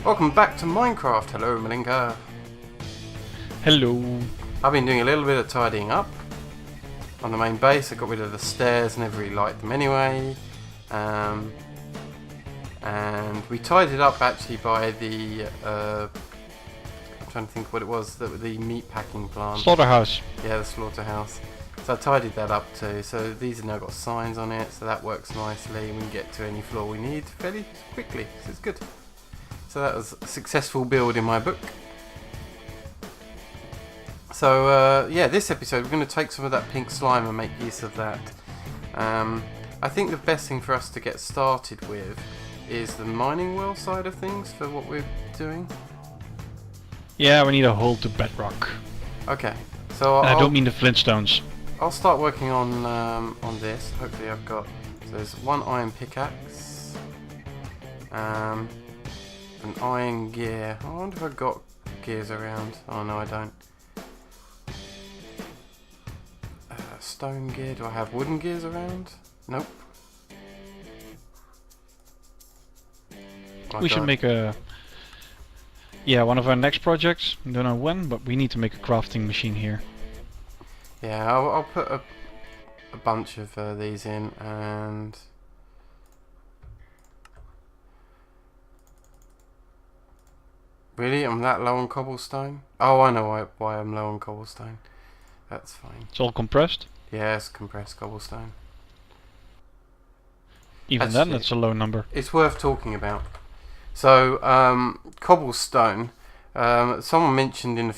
Welcome back to Minecraft. Hello, Malinka. Hello. I've been doing a little bit of tidying up on the main base. I got rid of the stairs, never really liked them anyway. And we tidied up actually by the I'm trying to think what it was, the meat packing plant. Slaughterhouse. Yeah, the slaughterhouse. So I tidied that up too. So these have now got signs on it, so that works nicely. We can get to any floor we need fairly quickly, so it's good. So that was a successful build in my book. So yeah, this episode we're going to take some of that pink slime and make use of that. I think the best thing for us to get started with is the mining well side of things for what we're doing. Yeah, we need a hole to bedrock. Okay, so I don't mean the flintstones. I'll start working on this. Hopefully I've got, so there's one iron pickaxe, an iron gear. I wonder if I've got gears around. Oh no, I don't. Stone gear. Do I have wooden gears around? Nope. We should make a... Yeah, one of our next projects. I don't know when, but we need to make a crafting machine here. Yeah, I'll put a bunch of these in, and really, I'm that low on cobblestone? Oh, I know why I'm low on cobblestone. That's fine. It's all compressed. Yes, compressed cobblestone. Even Actually, then, that's a low number. It's worth talking about. So, cobblestone. Someone mentioned in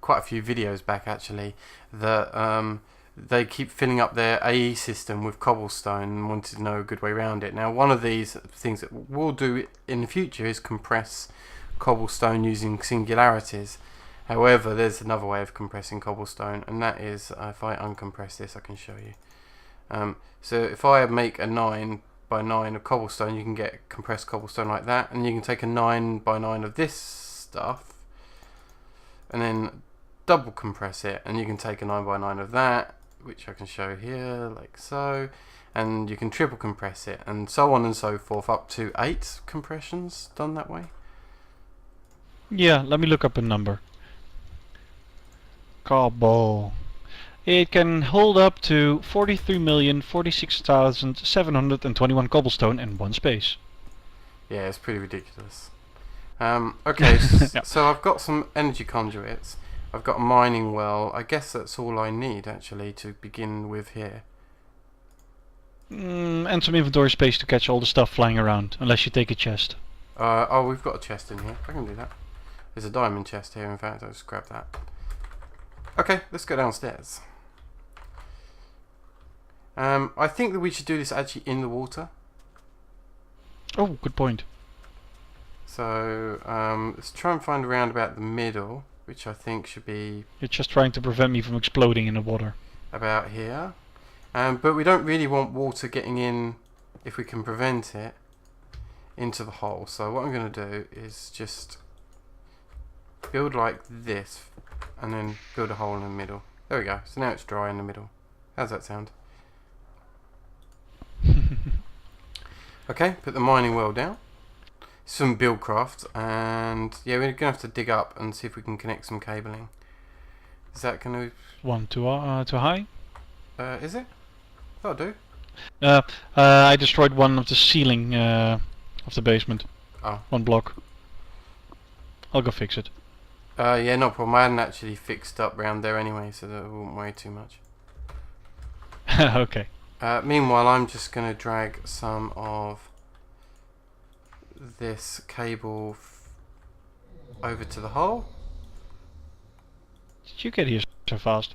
quite a few videos back actually that they keep filling up their AE system with cobblestone and wanted to know a good way around it. Now, one of these things that we'll do in the future is compress cobblestone using singularities. However, there's another way of compressing cobblestone, and that is if I uncompress this, I can show you. So if I make a 9 by 9 of cobblestone, you can get compressed cobblestone like that, and you can take a 9 by 9 of this stuff and then double compress it, and you can take a 9 by 9 of that, which I can show here like so, and you can triple compress it, and so on and so forth, up to 8 compressions done that way. Yeah, let me look up a number. Cobble. It can hold up to 43,046,721 cobblestone in one space. Yeah, it's pretty ridiculous. Okay, Yeah. so I've got some energy conduits. I've got a mining well. I guess that's all I need actually to begin with here. And some inventory space to catch all the stuff flying around, unless you take a chest. Oh, we've got a chest in here. I can do that. There's a diamond chest here, in fact. I'll just grab that. Okay, let's go downstairs. I think that we should do this actually in the water. Oh, good point. So, let's try and find around about the middle, which I think should be... You're just trying to prevent me from exploding in the water. About here. But we don't really want water getting in, if we can prevent it, into the hole. So what I'm going to do is just build like this, and then build a hole in the middle. There we go. So now it's dry in the middle. How's that sound? Okay, put the mining well down. Some buildcraft, and yeah, we're going to have to dig up and see if we can connect some cabling. Is that going to... One too high. Is it? That'll do. I destroyed one of the ceiling of the basement. Oh. One block. I'll go fix it. Yeah, no problem. I hadn't actually fixed up round there anyway, so that won't weigh too much. Okay. Meanwhile, I'm just going to drag some of this cable over to the hole. Did you get here so fast?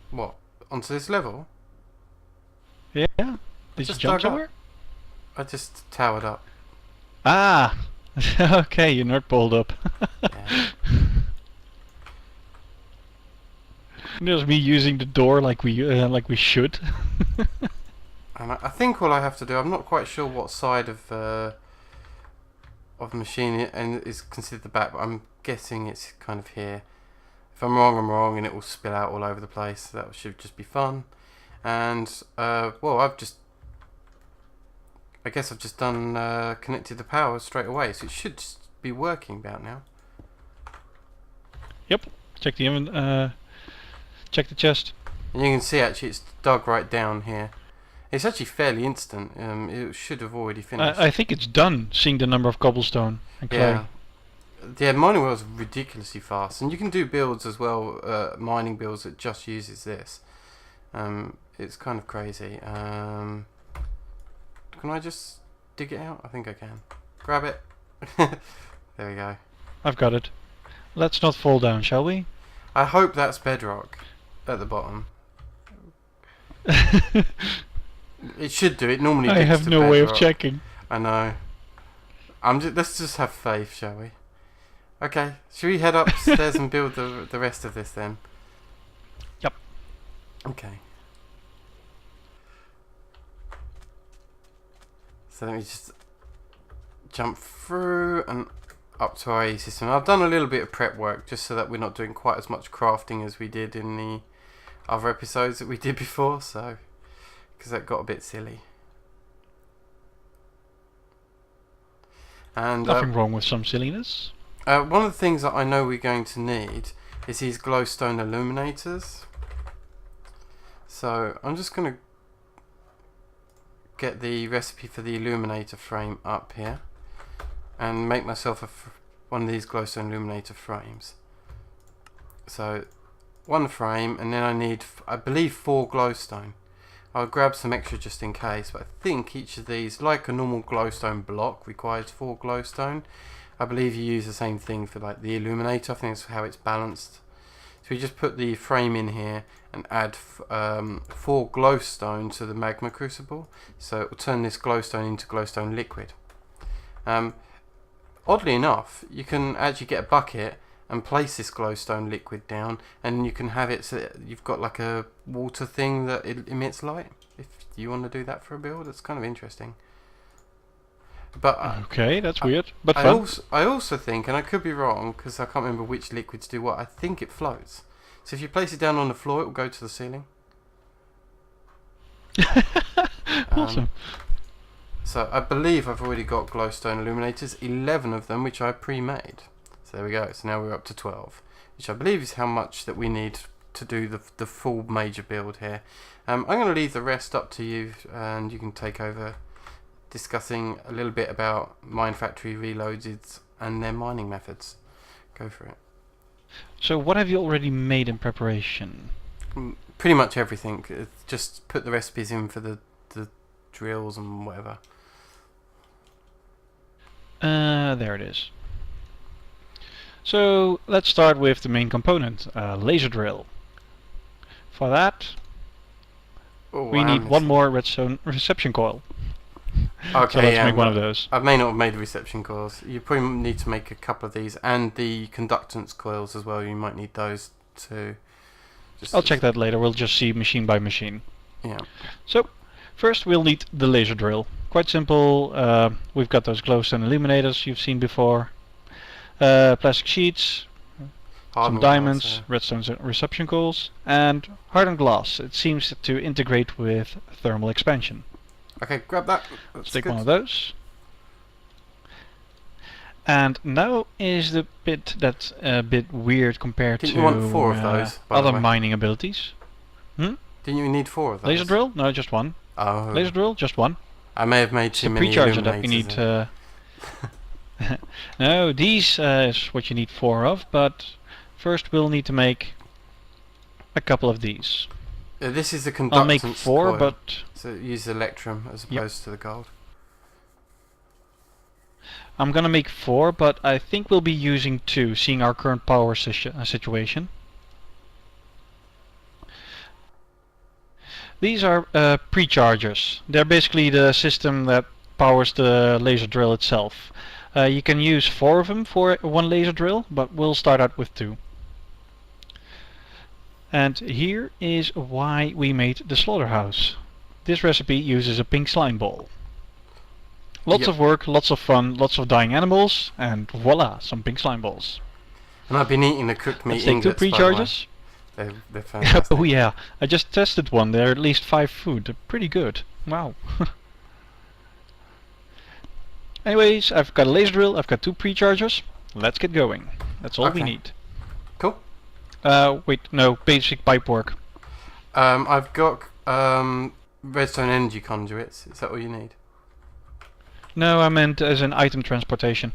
What? Onto this level? Yeah. Did you just jump dug up. somewhere? I just towered up. Ah. Okay, you're not pulled up. Yeah. There's me using the door like we should. And I think all I have to do, I'm not quite sure what side of the machine is considered the back, but I'm guessing it's kind of here. If I'm wrong, and it will spill out all over the place. That should just be fun. And well, I guess I've just done connected the power straight away, so it should just be working about now. Yep. Check check the chest. And you can see actually it's dug right down here. It's actually fairly instant. It should have already finished. I think it's done, seeing the number of cobblestone and clay. Yeah. Yeah, mining wells are ridiculously fast, and you can do builds as well, mining builds that just uses this. It's kind of crazy. Can I just dig it out? I think I can. Grab it. There we go. I've got it. Let's not fall down, shall we? I hope that's bedrock at the bottom. It should do. It normally. I digs have to no way of bedrock. checking. I know. Let's just have faith, shall we? Okay. Should we head upstairs and build the rest of this then? Yep. Okay. So let me just jump through and up to our AE system. I've done a little bit of prep work just so that we're not doing quite as much crafting as we did in the other episodes that we did before, so because that got a bit silly. And Nothing wrong with some silliness. one of the things that I know we're going to need is these glowstone illuminators. So I'm just going to get the recipe for the illuminator frame up here and make myself one of these glowstone illuminator frames. So one frame, and then I need, I believe, 4 glowstone. I'll grab some extra just in case, but I think each of these, like a normal glowstone block, requires 4 glowstone. I believe you use the same thing for like the illuminator. I think that's how it's balanced. So we just put the frame in here and add 4 glowstone to the magma crucible, so it will turn this glowstone into glowstone liquid. Oddly enough, you can actually get a bucket and place this glowstone liquid down, and you can have it so that you've got like a water thing that emits light. If you want to do that for a build, it's kind of interesting. But okay, that's weird, but fun. I also think, and I could be wrong because I can't remember which liquids do what, I think it floats. So if you place it down on the floor, it will go to the ceiling. Awesome. So I believe I've already got glowstone illuminators, 11 of them, which I pre-made. So there we go. So now we're up to 12, which I believe is how much that we need to do the full major build here. I'm going to leave the rest up to you, and you can take over discussing a little bit about MineFactory Reloaded and their mining methods. Go for it. So what have you already made in preparation? Pretty much everything. Just put the recipes in for the drills and whatever. There it is. So let's start with the main component, laser drill. For that, we need one more redstone reception coil. Okay, so let's make one of those. I may not have made reception coils. You probably need to make a couple of these, and the conductance coils as well. You might need those too. I'll check that later. We'll just see machine by machine. Yeah. So first we'll need the laser drill. Quite simple. We've got those glowstone illuminators you've seen before. Plastic sheets, some diamonds, redstone reception coils, and hardened glass. It seems to integrate with thermal expansion. Okay, grab that. Let's take one of those. And now is the bit that's a bit weird compared to you want 4 of those, other mining abilities. Didn't you need 4 of those? Laser drill? No, just one. Oh. Laser drill? Just one. I may have made too many illuminators. That we need. No, these is what you need 4 of, but first we'll need to make a couple of these. This is the conductance I'll make 4, coil. but so use electrum as opposed to the gold. I'm gonna make 4, but I think we'll be using 2, seeing our current power situation. These are pre-chargers. They're basically the system that powers the laser drill itself. You can use 4 of them for one laser drill, but we'll start out with 2. And here is why we made the slaughterhouse. This recipe uses a pink slime ball. Lots of work, lots of fun, lots of dying animals, and voila, some pink slime balls. And I've been eating the cooked meat Let's take 2 pre-charges. They're fantastic. Oh yeah, I just tested one. They're at least 5 food. They're pretty good. Wow. Anyways, I've got a laser drill, I've got 2 pre-chargers. Let's get going. That's all we need. Cool. Wait, no, basic pipe work. I've got redstone energy conduits. Is that all you need? No, I meant as an item transportation.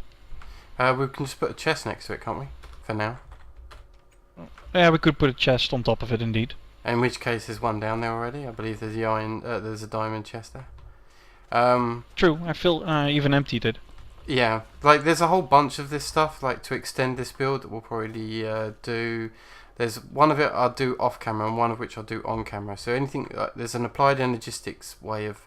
We can just put a chest next to it, can't we? For now. Yeah, we could put a chest on top of it, indeed. In which case, there's one down there already. I believe there's the iron. There's a diamond chest there. True, I feel even emptied it. Yeah, like there's a whole bunch of this stuff. Like to extend this build, that we'll probably do. There's one of it I'll do off camera, and one of which I'll do on camera. So anything, there's an applied energistics way of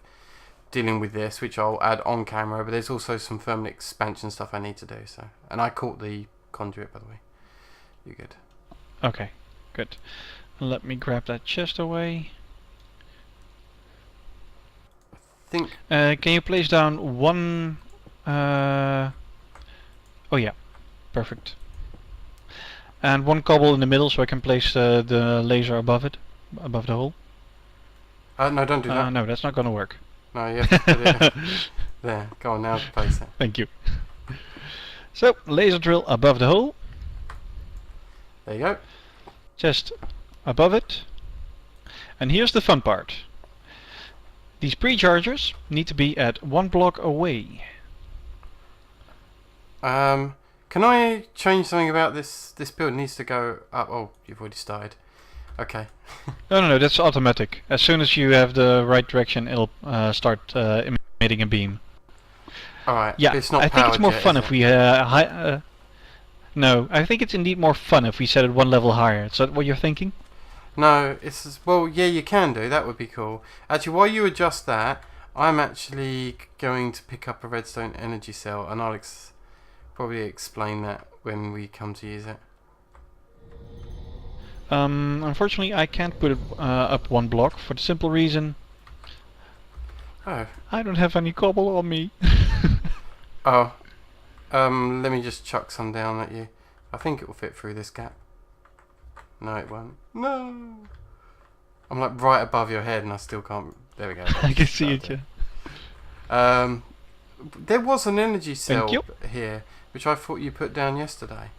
dealing with this, which I'll add on camera. But there's also some thermal expansion stuff I need to do. So, and I caught the conduit, by the way. You good? Okay, good. Let me grab that chest away. Think. Can you place down one? Oh yeah, perfect. And one cobble in the middle, so I can place the laser above it, above the hole. No, don't do that. No, that's not gonna work. No, you have to put it there. Go on now to place it. Thank you. So, laser drill above the hole. There you go. Just above it. And here's the fun part. These pre-chargers need to be at 1 block away. Can I change something about this? This build needs to go up. Oh, you've already started. Okay. No, that's automatic. As soon as you have the right direction, it'll start emitting a beam. Alright, Yeah, it's not I think it's more yet, fun is if it? we no, I think it's indeed more fun if we set it 1 level higher. Is that what you're thinking? No, well, yeah, you can do. That would be cool. Actually, while you adjust that, I'm actually going to pick up a redstone energy cell, and I'll probably explain that when we come to use it. Unfortunately, I can't put it up 1 block for the simple reason Oh. I don't have any cobble on me. Oh. Let me just chuck some down at you. I think it will fit through this gap. No, it won't. No! I'm like right above your head and I still can't... There we go. I can see it, yeah. There was an energy cell you. here, which I thought you put down yesterday.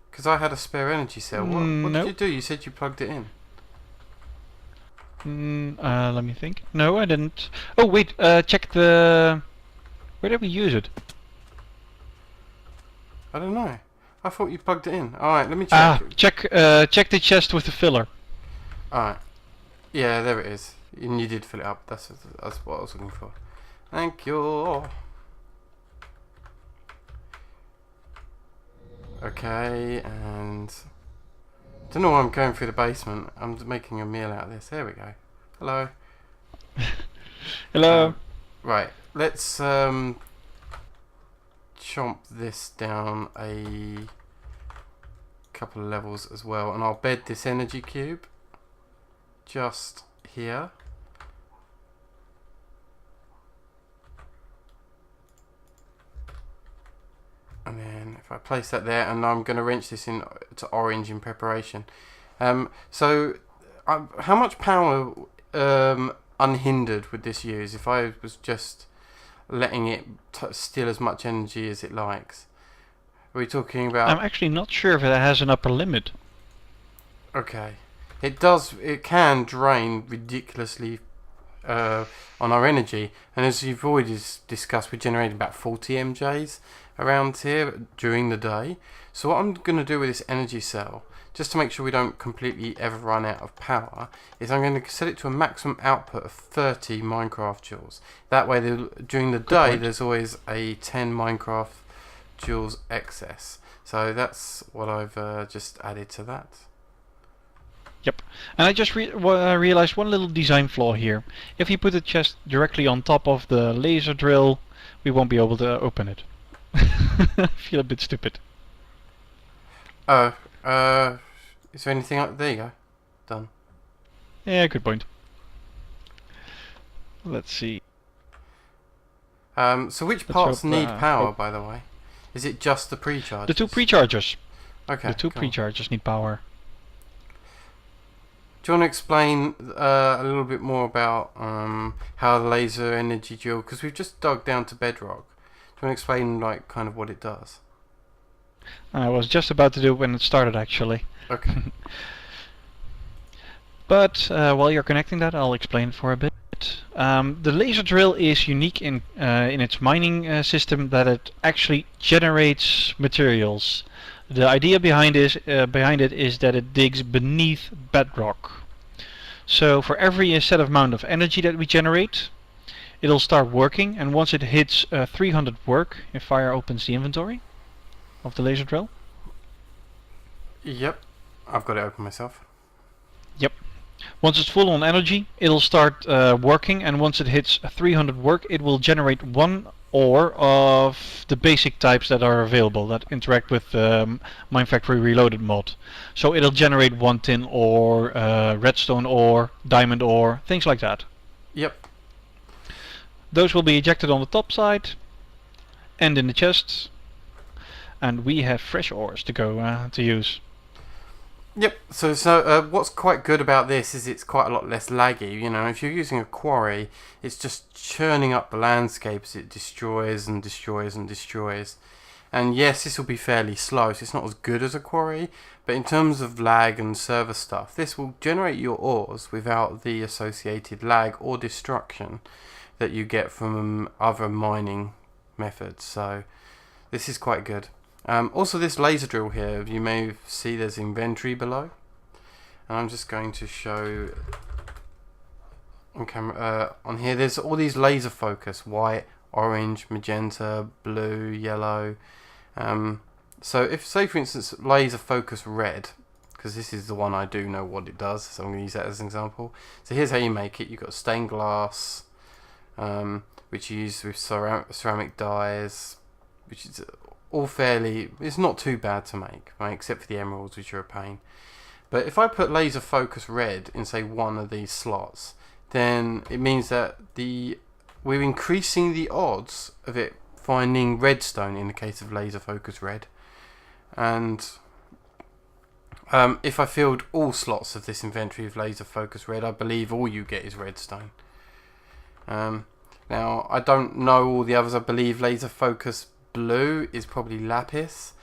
Because I had a spare energy cell. What Nope. did you do? You said you plugged it in. Let me think. No, I didn't. Oh, wait, check the... Where did we use it? I don't know. I thought you plugged it in. Alright, let me check. Check the chest with the filler. Alright. Yeah, there it is. And you did fill it up. That's what I was looking for. Thank you. Okay, and... don't know why I'm going through the basement. I'm just making a meal out of this. There we go. Hello. Hello. Right, let's chomp this down a couple of levels as well, and I'll bed this energy cube just here. And then if I place that there, and I'm going to wrench this in to orange in preparation. So how much power unhindered would this use if I was just letting it steal as much energy as it likes? Are we talking about... I'm actually not sure if it has an upper limit. Okay. It does. It can drain ridiculously on our energy, and as you've already discussed, we're generating about 40 MJs around here during the day. So what I'm going to do with this energy cell, just to make sure we don't completely ever run out of power, is I'm going to set it to a maximum output of 30 Minecraft joules. That way, during the day, there's always a 10 Minecraft joules excess. So that's what I've just added to that. Yep. And I just realized one little design flaw here. If you put the chest directly on top of the laser drill, we won't be able to open it. I feel a bit stupid. Oh, is there anything? There you go. Done. Yeah, good point. Let's see. So which parts need power, by the way? Is it just the pre-chargers? The 2 pre-chargers. Okay. The 2 cool. pre-chargers need power. Do Do you want to explain a little bit more about how the laser energy drill? Because we've just dug down to bedrock. Do you want to explain like kind of what it does? I was just about to do it when it started, actually. Okay. But while you're connecting that, I'll explain it for a bit. The laser drill is unique in its mining system that it actually generates materials. The idea behind it is that it digs beneath bedrock. So for every set amount of energy that we generate, it'll start working, and once it hits 300 work, if fire opens the inventory of the laser drill. Yep, I've got it open myself. Yep. Once it's full on energy, it'll start working, and once it hits 300 work, it will generate one ore of the basic types that are available that interact with MineFactory Reloaded mod. So it'll generate one tin ore, redstone ore, diamond ore, things like that. Yep. Those will be ejected on the top side and in the chests, and we have fresh ores to go to use. Yep. So what's quite good about this is it's quite a lot less laggy. You know, if you're using a quarry, it's just churning up the landscapes. It destroys and destroys and destroys. And yes, this will be fairly slow, so it's not as good as a quarry. But in terms of lag and server stuff, this will generate your ores without the associated lag or destruction that you get from other mining methods. So this is quite good. Also, this laser drill here, you may see there's inventory below, and I'm just going to show on camera. On here, there's all these laser focus: white, orange, magenta, blue, yellow. So if, say for instance, laser focus red, because this is the one I do know what it does, so I'm going to use that as an example. So here's how you make it. You've got stained glass, which you use with ceramic dyes, which is all fairly, it's not too bad to make, right, except for the emeralds, which are a pain. But if I put laser focus red in, say, one of these slots, then it means that we're increasing the odds of it finding redstone in the case of laser focus red. And if I filled all slots of this inventory with laser focus red, I believe all you get is redstone. Now, I don't know all the others. I believe laser focus blue is probably lapis,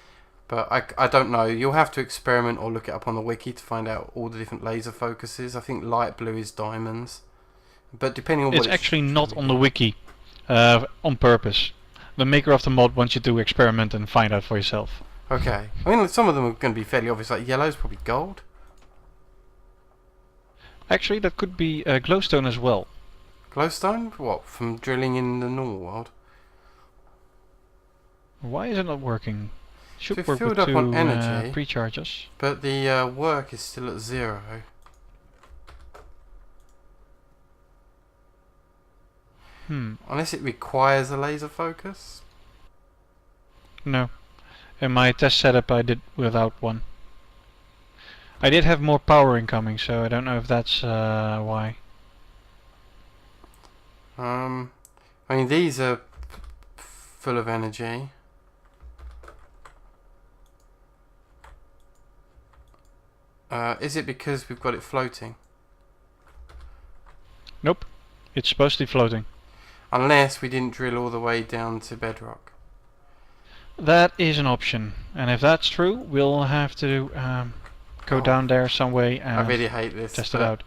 but I don't know. You'll have to experiment or look it up on the wiki to find out all the different laser focuses. I think light blue is diamonds, but depending on what it's actually not on the wiki on purpose. The maker of the mod wants you to experiment and find out for yourself. Okay. I mean, some of them are going to be fairly obvious, like yellow is probably gold. Actually, that could be glowstone as well. Glowstone? What, from drilling in the normal world? Why is it not working? Should So work filled with up two on energy, pre-charges. but the work is still at 0. Unless it requires a laser focus? No. In my test setup I did without one. I did have more power incoming, so I don't know if that's why. I mean, these are full of energy. Is it because we've got it floating? Nope. It's supposed to be floating. Unless we didn't drill all the way down to bedrock. That is an option, and if that's true, we'll have to go down there some way and I really hate this. test it out.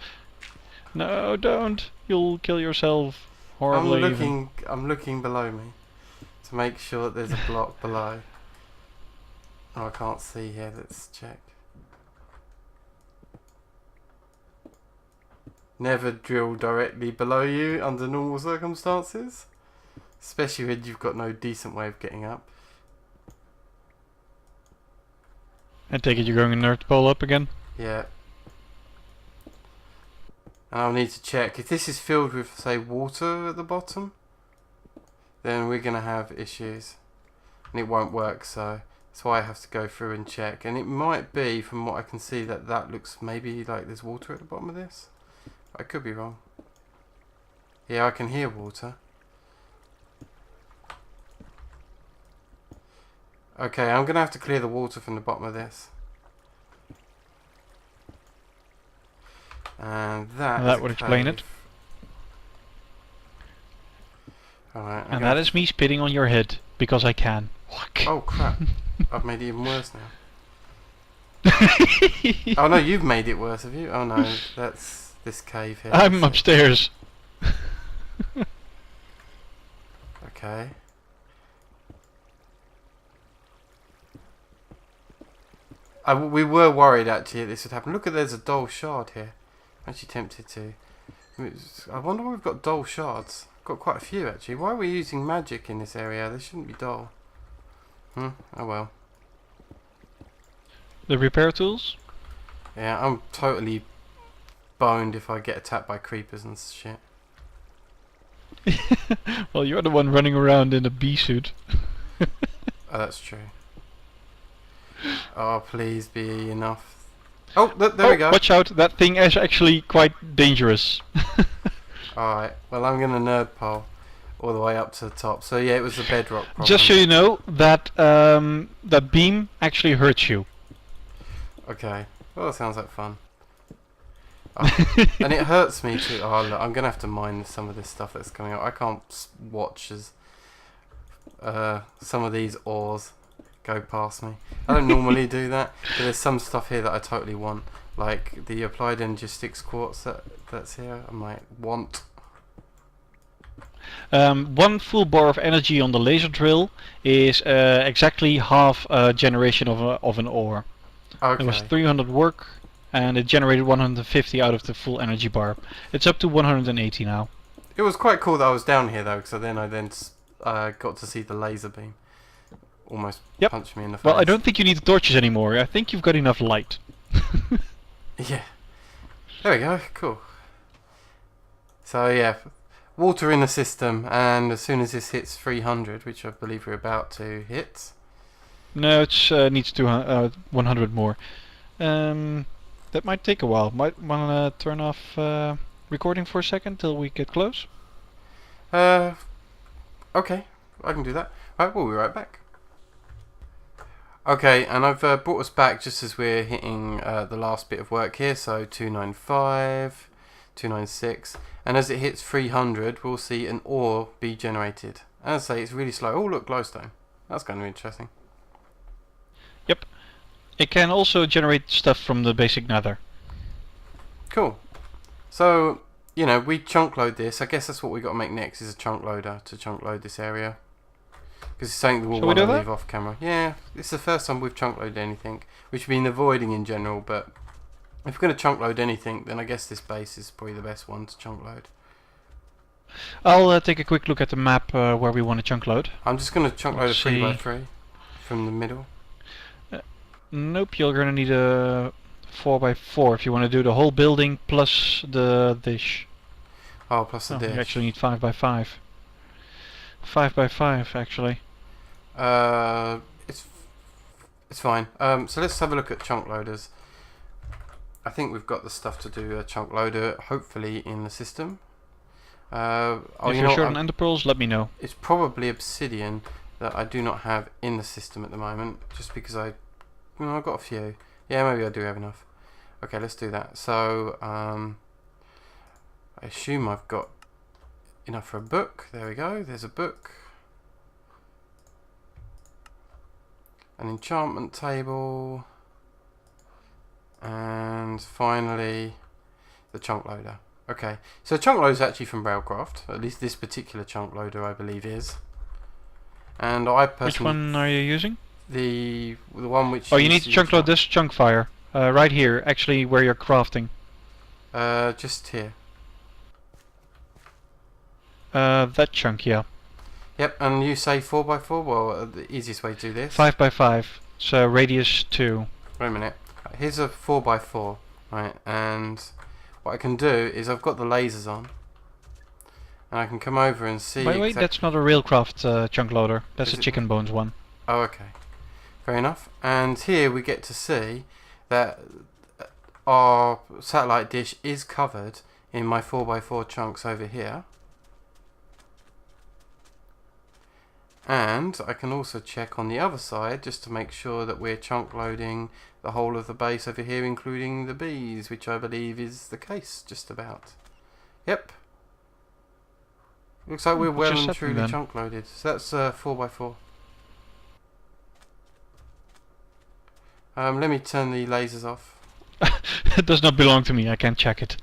No, don't! You'll kill yourself horribly. I'm looking below me to make sure that there's a block below. Oh, I can't see here. Let's check. Never drill directly below you under normal circumstances, especially when you've got no decent way of getting up. I take it you're going in North Pole up again? Yeah. And I'll need to check. If this is filled with, say, water at the bottom, then we're going to have issues. And it won't work, so that's why I have to go through and check. And it might be, from what I can see, that looks maybe like there's water at the bottom of this. I could be wrong. Yeah, I can hear water. Okay, I'm going to have to clear the water from the bottom of this. And that, That would explain it. Alright. And that is me spitting on your head, because I can. Oh crap. I've made it even worse now. Oh no, you've made it worse, have you? Oh no, that's this cave here. I'm upstairs. Okay. We were worried actually that this would happen. Look at, there's a dull shard here. I'm actually tempted to. I wonder why we've got dull shards. Got quite a few actually. Why are we using magic in this area? They shouldn't be dull. Oh well. The repair tools? Yeah, I'm totally boned if I get attacked by creepers and shit. Well, you're the one running around in a bee suit. Oh, that's true. Oh, please be enough. Oh, look, there we go. Watch out, that thing is actually quite dangerous. Alright, well I'm going to nerd pole all the way up to the top. So yeah, it was the bedrock problem. Just so you know, that that beam actually hurts you. Okay, well that sounds like fun. Oh, and it hurts me too. Oh look, I'm going to have to mine some of this stuff that's coming up. I can't watch as some of these ores go past me. I don't normally do that, but there's some stuff here that I totally want. Like the applied energistics quartz that's here, I might want. 1 full bar of energy on the laser drill is exactly half a generation of an ore. Okay. It was 300 work, and it generated 150 out of the full energy bar. It's up to 180 now. It was quite cool that I was down here though, because then I got to see the laser beam almost punch me in the face. Well, I don't think you need the torches anymore. I think you've got enough light. Yeah. There we go. Cool. So yeah, water in the system, and as soon as this hits 300, which I believe we're about to hit. No, it needs to 100 more. That might take a while. Might wanna turn off recording for a second till we get close. Okay, I can do that. Right, we'll be right back. Okay, and I've brought us back just as we're hitting the last bit of work here, so 295, 296, and as it hits 300 we'll see an ore be generated. As I say, it's really slow. Oh look, glowstone. That's going to be interesting. Yep. It can also generate stuff from the basic nether. Cool. So, you know, we chunk load this. I guess that's what we got to make next, is a chunk loader to chunk load this area. Because it's something that we'll want to leave off camera. Yeah, it's the first time we've chunk loaded anything, which we've been avoiding in general, but if we're going to chunk load anything, then I guess this base is probably the best one to chunk load. I'll take a quick look at the map where we want to chunk load. I'm just going to chunk load a 3x3 from the middle. Nope, you're going to need a 4x4 if you want to do the whole building plus the dish. Oh, plus the dish. You actually need 5x5. 5x5 actually. It's fine. So let's have a look at chunk loaders. I think we've got the stuff to do a chunk loader, hopefully in the system. If you're short on ender pearls, let me know. It's probably obsidian that I do not have in the system at the moment, just because I've got a few. Yeah, maybe I do have enough. Okay, let's do that. So I assume I've got enough for a book. There we go. There's a book. An enchantment table. And finally the chunk loader. Okay, so chunk loader is actually from Railcraft. At least this particular chunk loader I believe is. And I personally... Which one are you using? The one which... Oh, you need to chunk load this chunk fire. Right here, actually where you're crafting. Just here. That chunk, yeah. Yep, and you say 4x4? Well, the easiest way to do this. 5x5, so radius 2. Wait a minute. Here's a 4x4, right? And what I can do is I've got the lasers on, and I can come over and see. By the way, that's not a Railcraft chunk loader. That's a chicken bones one. Oh, okay. Fair enough. And here we get to see that our satellite dish is covered in my 4x4 chunks over here. And I can also check on the other side just to make sure that we're chunk loading the whole of the base over here, including the bees, which I believe is the case, just about. Yep. Looks like we're well and truly chunk loaded. So that's 4x4. Let me turn the lasers off. It does not belong to me, I can't check it.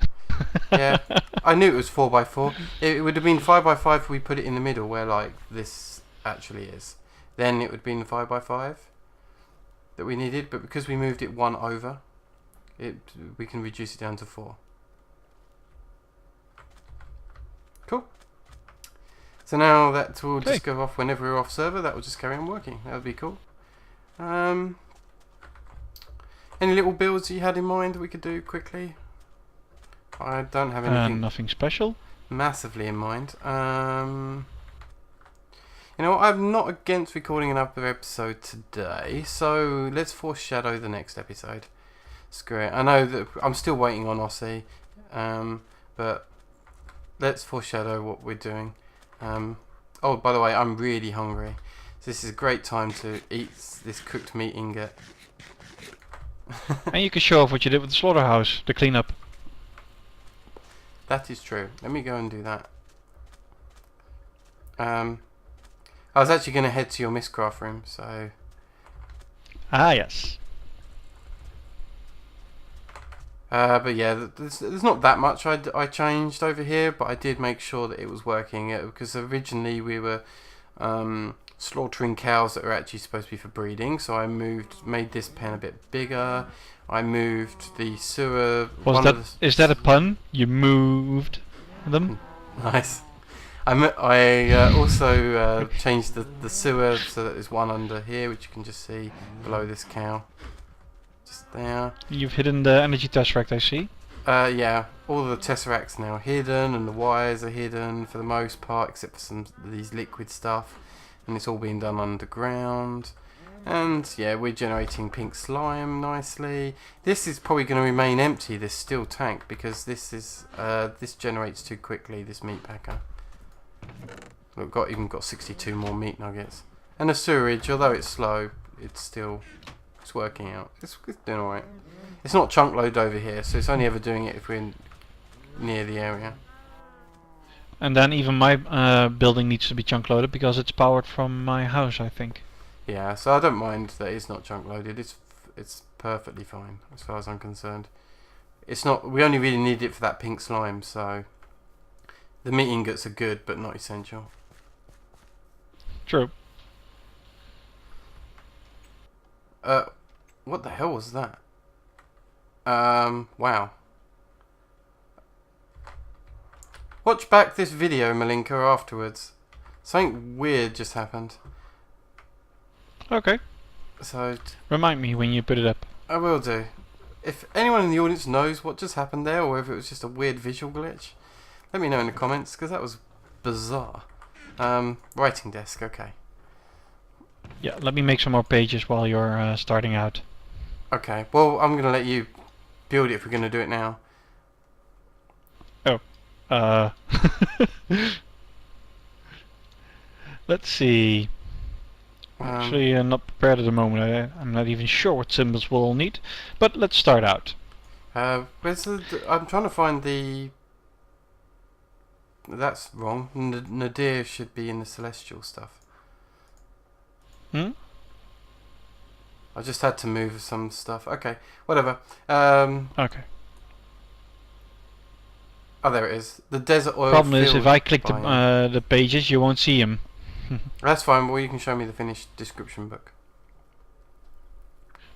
Yeah, I knew it was 4x4. It would have been 5x5 if we put it in the middle where like this actually is. Then it would have been 5x5 that we needed, but because we moved it one over, we can reduce it down to 4. Cool. So now that will just go off whenever we're off server. That will just carry on working. That would be cool. Any little builds that you had in mind that we could do quickly? I don't have anything. Nothing special. Massively in mind. You know what, I'm not against recording another episode today, so let's foreshadow the next episode. Screw it. I know that I'm still waiting on Aussie, but let's foreshadow what we're doing. Oh, by the way, I'm really hungry, so this is a great time to eat this cooked meat ingot. And you can show off what you did with the slaughterhouse, the cleanup. That is true. Let me go and do that. I was actually going to head to your Mistcraft room, so... Ah, yes. But yeah, there's not that much I changed over here, but I did make sure that it was working, because originally we were slaughtering cows that are actually supposed to be for breeding, so I made this pen a bit bigger. I moved the sewer... Is that a pun? You moved them? Nice. I also changed the sewer so that there's one under here, which you can just see below this cow. Just there. You've hidden the energy tesseract, I see. Yeah, all the tesseracts now hidden, and the wires are hidden for the most part, except for some of these liquid stuff. And it's all being done underground. And yeah, we're generating pink slime nicely. This is probably going to remain empty, this steel tank, because this generates too quickly, this meat packer. We've even got 62 more meat nuggets. And the sewerage, although it's slow, it's working out. It's doing alright. It's not chunk load over here, so it's only ever doing it if we're near the area. And then even my building needs to be chunk loaded because it's powered from my house, I think. Yeah, so I don't mind that it's not chunk loaded. It's perfectly fine as far as I'm concerned. It's not. We only really need it for that pink slime, so the meat ingots are good, but not essential. True. What the hell was that? Wow. Watch back this video, Malinka, afterwards. Something weird just happened. Okay. So remind me when you put it up. I will do. If anyone in the audience knows what just happened there, or if it was just a weird visual glitch, let me know in the comments, because that was bizarre. Writing desk, okay. Yeah, let me make some more pages while you're starting out. Okay, well, I'm going to let you build it if we're going to do it now. Oh. Let's see. Actually, I'm not prepared at the moment. I'm not even sure what symbols we'll need. But let's start out. I'm trying to find the... That's wrong. Nadir should be in the celestial stuff. Hmm? I just had to move some stuff. Okay, whatever. Okay. Oh, there it is. The desert oil. Problem is, if I click the pages, you won't see them. That's fine. Well, you can show me the finished description book.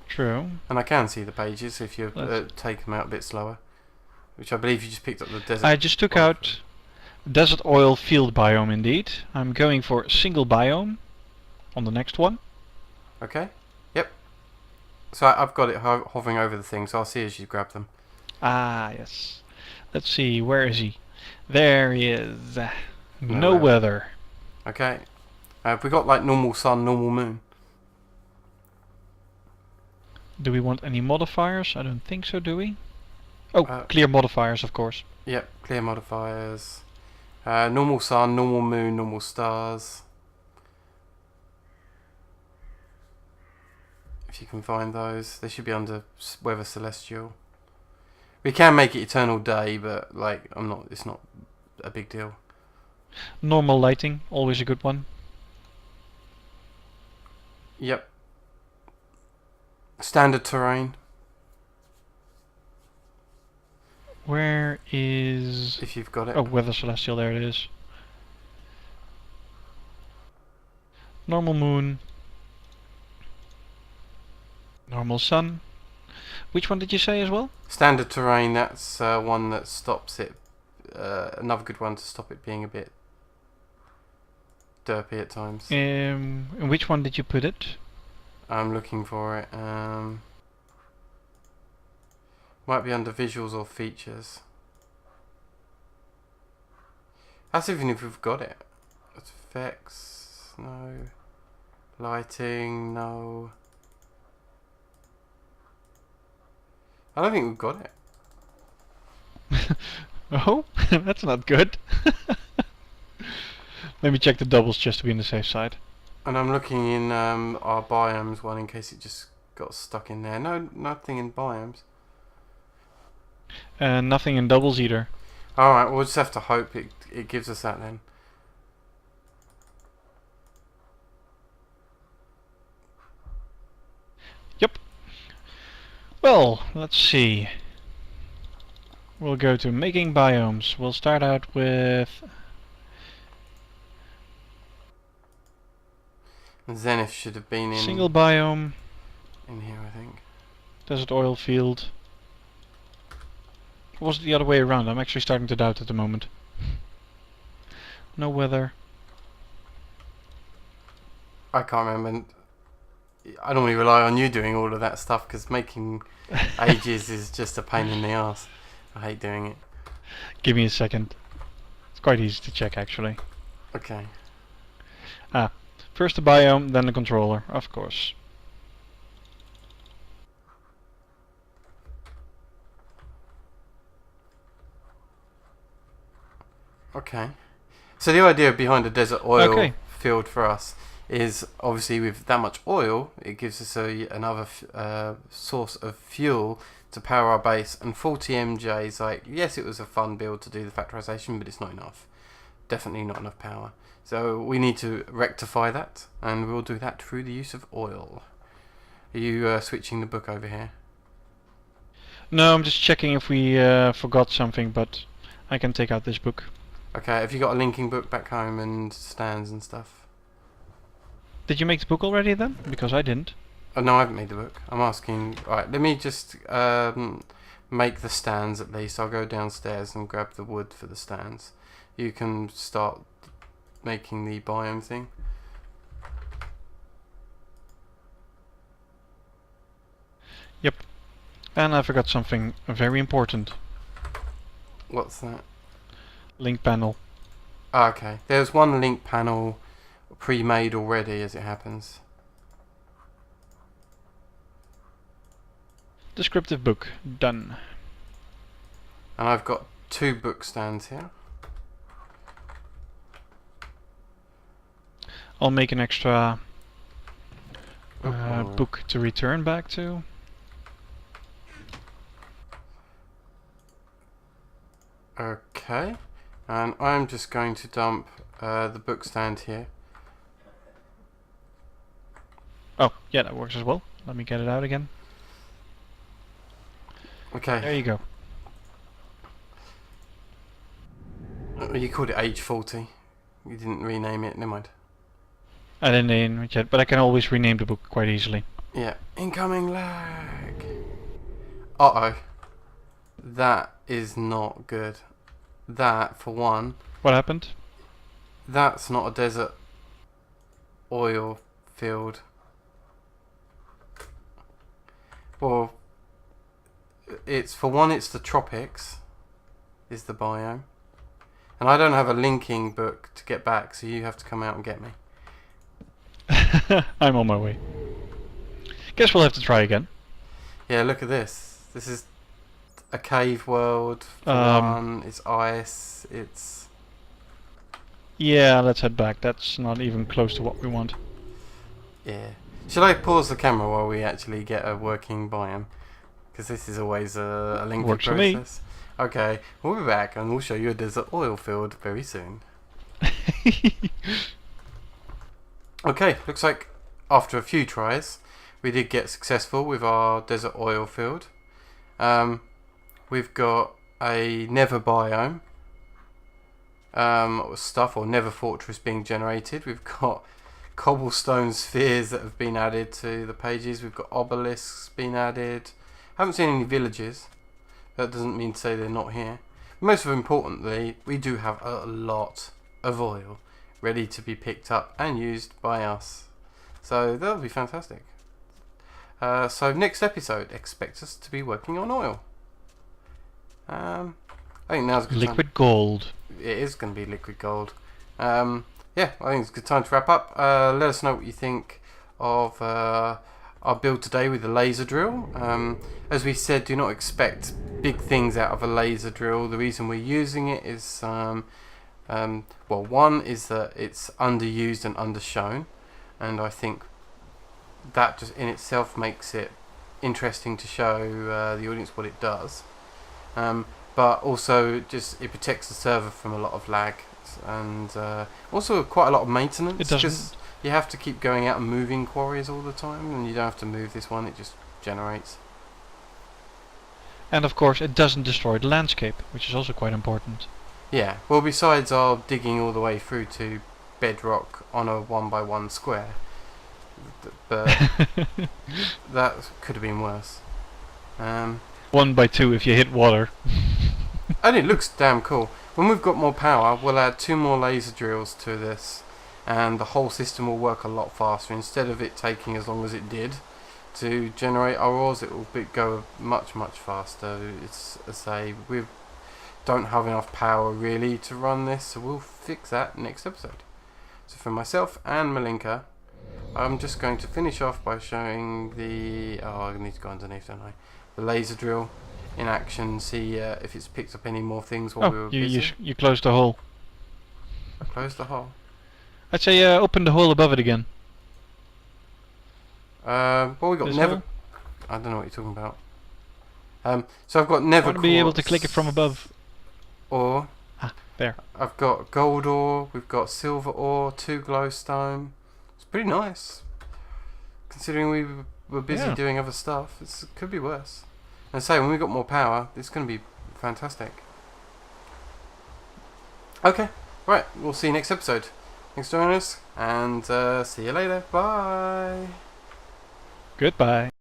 True. And I can see the pages if you take them out a bit slower. Which I believe you just picked up the desert. I just took out desert oil field biome. Indeed, I'm going for single biome on the next one. Okay. Yep. So I've got it hovering over the thing, so I'll see as you grab them. Ah, yes. Let's see, where is he? There he is. No weather. weather. Okay. Have we got like normal sun, normal moon? Do we want any modifiers? I don't think so, do we? Oh, clear modifiers, of course. Yep, clear modifiers. Normal sun, normal moon, normal stars. If you can find those, they should be under Weather Celestial. We can make it Eternal Day, but like it's not a big deal. Normal lighting, always a good one. Yep. Standard terrain. Where is... If you've got it. Oh, Weather Celestial, there it is. Normal moon. Normal sun. Which one did you say as well? Standard terrain, that's one that stops it. Another good one to stop it being a bit derpy at times. In which one did you put it? I'm looking for it. Might be under visuals or features. That's even if we've got it. Effects, no. Lighting, no. I don't think we've got it. Oh, that's not good. Let me check the doubles just to be on the safe side. And I'm looking in our biomes one in case it just got stuck in there. No, nothing in biomes. Nothing in doubles either. Alright, we'll just have to hope it gives us that then. Yep. Well, let's see. We'll go to making biomes. We'll start out with... Zenith should have been in... Single biome. In here, I think. Desert oil field. Or was it the other way around? I'm actually starting to doubt at the moment. No weather. I can't remember. I normally rely on you doing all of that stuff because making ages is just a pain in the ass. I hate doing it. Give me a second. It's quite easy to check actually. Okay. First the biome, then the controller, of course. Okay. So the idea behind a desert oil Okay. field for us is obviously with that much oil, it gives us another source of fuel to power our base. And 40 MJ is like, yes, it was a fun build to do the factorization, but it's not enough. Definitely not enough power. So we need to rectify that, and we'll do that through the use of oil. Are you switching the book over here? No, I'm just checking if we forgot something, but I can take out this book. Okay, have you got a linking book back home and stands and stuff? Did you make the book already then? Because I didn't. Oh, no, I haven't made the book. I'm asking... Alright, let me just make the stands at least. I'll go downstairs and grab the wood for the stands. You can start making the biome thing. Yep. And I forgot something very important. What's that? Link panel. Ah, okay. There's one link panel pre-made already, as it happens. Descriptive book. Done. And I've got 2 book stands here. I'll make an extra Oh. book to return back to. Okay. And I'm just going to dump the book stand here. Oh, yeah, that works as well. Let me get it out again. Okay. There you go. You called it Age 40. You didn't rename it. Never mind. I didn't name it yet, but I can always rename the book quite easily. Yeah. Incoming lag. Uh-oh. That is not good. That, for one, What happened? that's not a desert oil field. Well, it's, for one, it's the tropics, is the biome. And I don't have a linking book to get back, so you have to come out and get me. I'm on my way. Guess we'll have to try again. Yeah, look at this. This is a cave world. For one, it's ice. It's... Yeah, let's head back. That's not even close to what we want. Yeah. Shall I pause the camera while we actually get a working biome? Because this is always a lengthy Works process. For me. Okay, we'll be back and we'll show you a desert oil field very soon. Okay, looks like after a few tries, we did get successful with our desert oil field. We've got a nether biome stuff, or nether fortress being generated. We've got cobblestone spheres that have been added to the pages. We've got obelisks being added. Haven't seen any villages. That doesn't mean to say they're not here. Most importantly, we do have a lot of oil ready to be picked up and used by us. So that'll be fantastic. So next episode, expect us to be working on oil. I think now's a good Liquid time. gold. It is going to be liquid gold. Yeah, I think it's a good time to wrap up. Let us know what you think of our build today with the laser drill. As we said, do not expect big things out of a laser drill. The reason we're using it is, well, one is that it's underused and undershown, and I think that just in itself makes it interesting to show the audience what it does. But also just it protects the server from a lot of lag, and also quite a lot of maintenance, because you have to keep going out and moving quarries all the time, and you don't have to move this one, it just generates. And of course it doesn't destroy the landscape, which is also quite important. Yeah, well, besides our digging all the way through to bedrock on a 1x1 square, but that could have been worse. 1x2 if you hit water. And it looks damn cool. When we've got more power, we'll add 2 more laser drills to this, and the whole system will work a lot faster. Instead of it taking as long as it did to generate our ores, it will go much faster. It's, as I say, we don't have enough power really to run this, so we'll fix that next episode. So for myself and Malinka, I'm just going to finish off by showing the... oh, I need to go underneath, don't I? The laser drill in action, see if it's picked up any more things while we were busy. You closed the hole. I closed the hole. I'd say open the hole above it again. Well, we got This never... hole? I don't know what you're talking about. So I've got nether I want to be able to click it from above. Ore. Ah, there. I've got gold ore, we've got silver ore, 2 glowstone. It's pretty nice. Considering we were busy doing other stuff, it could be worse. And say, when we got more power, it's going to be fantastic. Okay, right, we'll see you next episode. Thanks for joining us, and see you later. Bye. Goodbye.